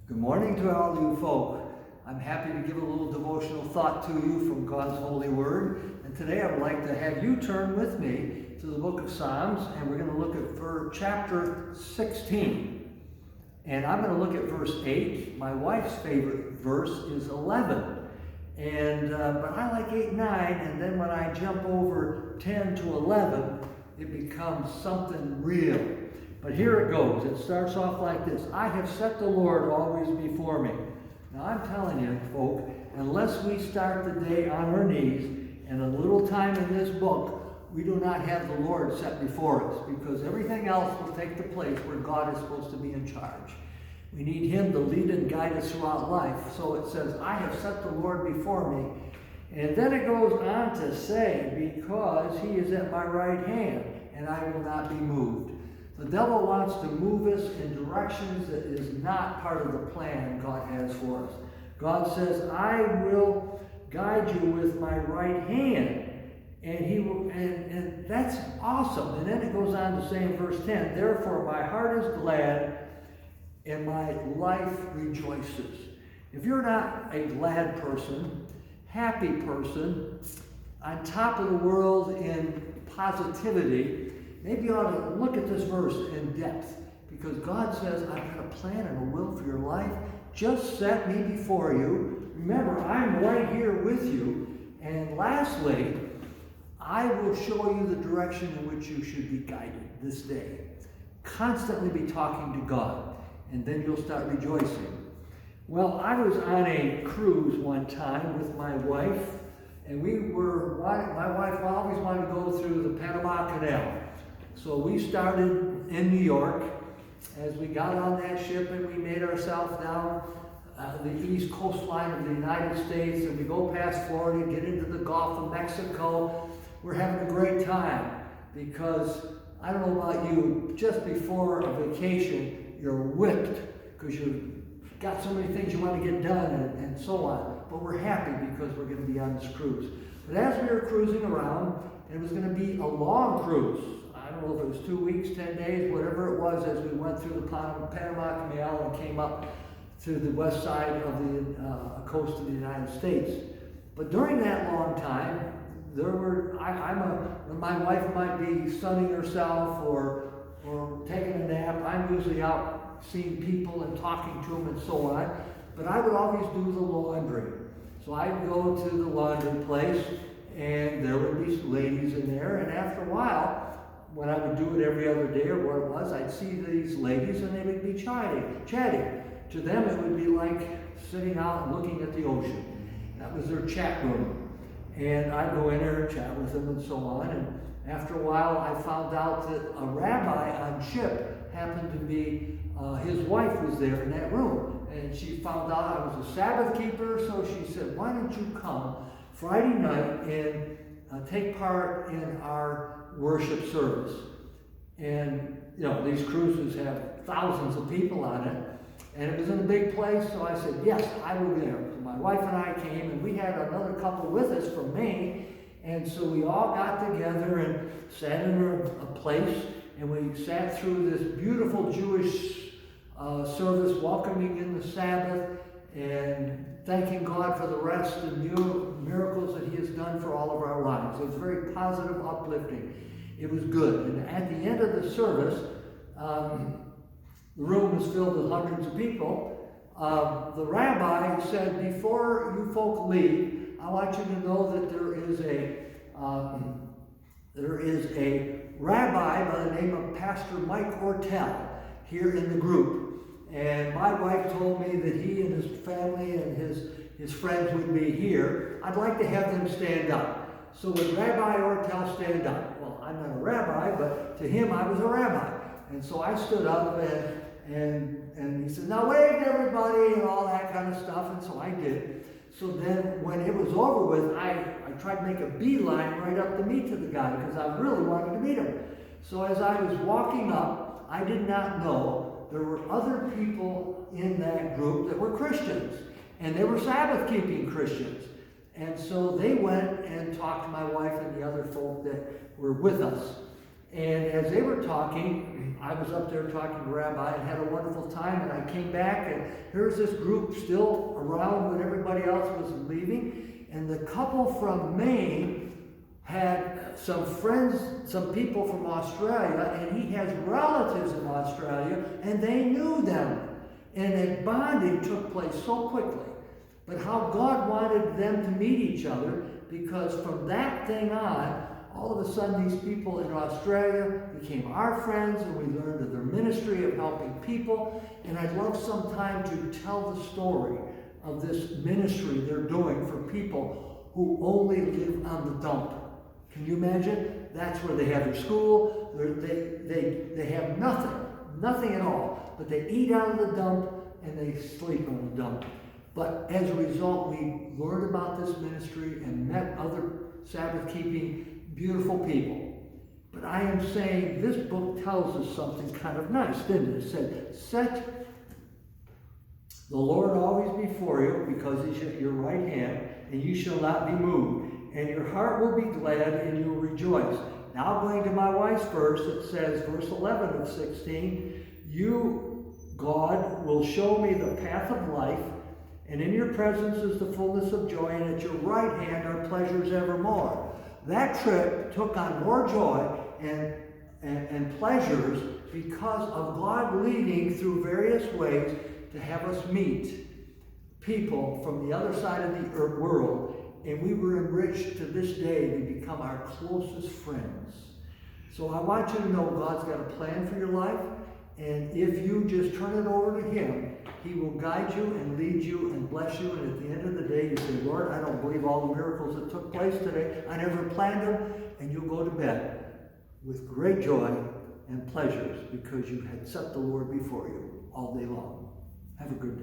Good morning to all you folk. I'm happy to give a little devotional thought to you from God's holy word. And today I would like to have you turn with me to the book of Psalms, and we're going to look at chapter 16. And I'm going to look at verse 8. My wife's favorite verse is 11. But I like 8 and 9, and then when I jump over 10 to 11, it becomes something real. But here it goes. It starts off like this. I have set the Lord always before me. Now I'm telling you, folk, unless we start the day on our knees and a little time in this book, we do not have the Lord set before us, because everything else will take the place where God is supposed to be in charge. We need Him to lead and guide us throughout life. So it says, I have set the Lord before me. And then it goes on to say, because He is at my right hand, and I will not be moved. The devil wants to move us in directions that is not part of the plan God has for us. God says, I will guide you with my right hand. And He will, and that's awesome. And then it goes on to say in verse 10, therefore my heart is glad and my life rejoices. If you're not a glad person, happy person, on top of the world in positivity, maybe you ought to look at this verse in depth, because God says, I've got a plan and a will for your life. Just set me before you. Remember, I'm right here with you. And lastly, I will show you the direction in which you should be guided this day. Constantly be talking to God, and then you'll start rejoicing. Well, I was on a cruise one time with my wife, and my wife always wanted to go through the Panama Canal. So we started in New York. As we got on that ship and we made ourselves down the east coastline of the United States, and we go past Florida, get into the Gulf of Mexico. We're having a great time, because I don't know about you, just before a vacation, you're whipped because you've got so many things you want to get done and so on. But we're happy because we're going to be on this cruise. But as we were cruising around, it was going to be a long cruise. I don't know if it was 2 weeks, 10 days, whatever it was, as we went through the Panama Canal and came up to the west side of the coast of the United States. But during that long time, when my wife might be sunning herself or taking a nap, I'm usually out seeing people and talking to them and so on. But I would always do the laundry. So I'd go to the laundry place, and there would be ladies in there, and after a while, when I would do it every other day or what it was, I'd see these ladies and they would be chatting. To them, it would be like sitting out and looking at the ocean. That was their chat room. And I'd go in there and chat with them and so on. And after a while, I found out that a rabbi on ship happened to be, his wife was there in that room. And she found out I was a Sabbath keeper, so she said, why don't you come Friday night and take part in our worship service. And, these cruises have thousands of people on it. And it was in a big place, so I said, yes, I will be there. So my wife and I came, and we had another couple with us from Maine. And so we all got together and sat in a place, and we sat through this beautiful Jewish service, welcoming in the Sabbath, and thanking God for the rest and miracles that He has done for all of our lives. It was very positive, uplifting. It was good. And at the end of the service, the room was filled with hundreds of people. The rabbi said, before you folk leave, I want you to know that there is a rabbi by the name of Pastor Mike Ortel here in the group. And my wife told me that he and his family and his friends would be here. I'd like to have them stand up. So would Rabbi Ortel stand up? Well, I'm not a rabbi, but to him I was a rabbi. And so I stood up, and he said, now wave to everybody and all that kind of stuff. And so I did. So then when it was over with, I tried to make a beeline right up to meet to the guy, because I really wanted to meet him. So as I was walking up, I did not know there were other people in that group that were Christians, and they were Sabbath-keeping Christians. And so they went and talked to my wife and the other folk that were with us. And as they were talking, I was up there talking to Rabbi and had a wonderful time, and I came back and here's this group still around when everybody else was leaving. And the couple from Maine had some friends, some people from Australia, and he has relatives in Australia, and they knew them. And a bonding took place so quickly. But how God wanted them to meet each other, because from that thing on, all of a sudden these people in Australia became our friends, and we learned of their ministry of helping people. And I'd love some time to tell the story of this ministry they're doing for people who only live on the dump. Can you imagine? That's where they have their school. They have nothing at all. But they eat out of the dump and they sleep on the dump. But as a result, we learned about this ministry and met other Sabbath-keeping, beautiful people. But I am saying this book tells us something kind of nice, didn't it? It said, set the Lord always before you, because he's at your right hand, and you shall not be moved. And your heart will be glad, and you will rejoice. Now going to my wife's verse, it says, verse 11 of 16, you, God, will show me the path of life, and in your presence is the fullness of joy, and at your right hand are pleasures evermore. That trip took on more joy and pleasures because of God leading through various ways to have us meet people from the other side of the world. And we were enriched to this day to become our closest friends. So I want you to know God's got a plan for your life. And if you just turn it over to him, he will guide you and lead you and bless you. And at the end of the day, you say, Lord, I don't believe all the miracles that took place today. I never planned them. And you'll go to bed with great joy and pleasures because you had set the Lord before you all day long. Have a good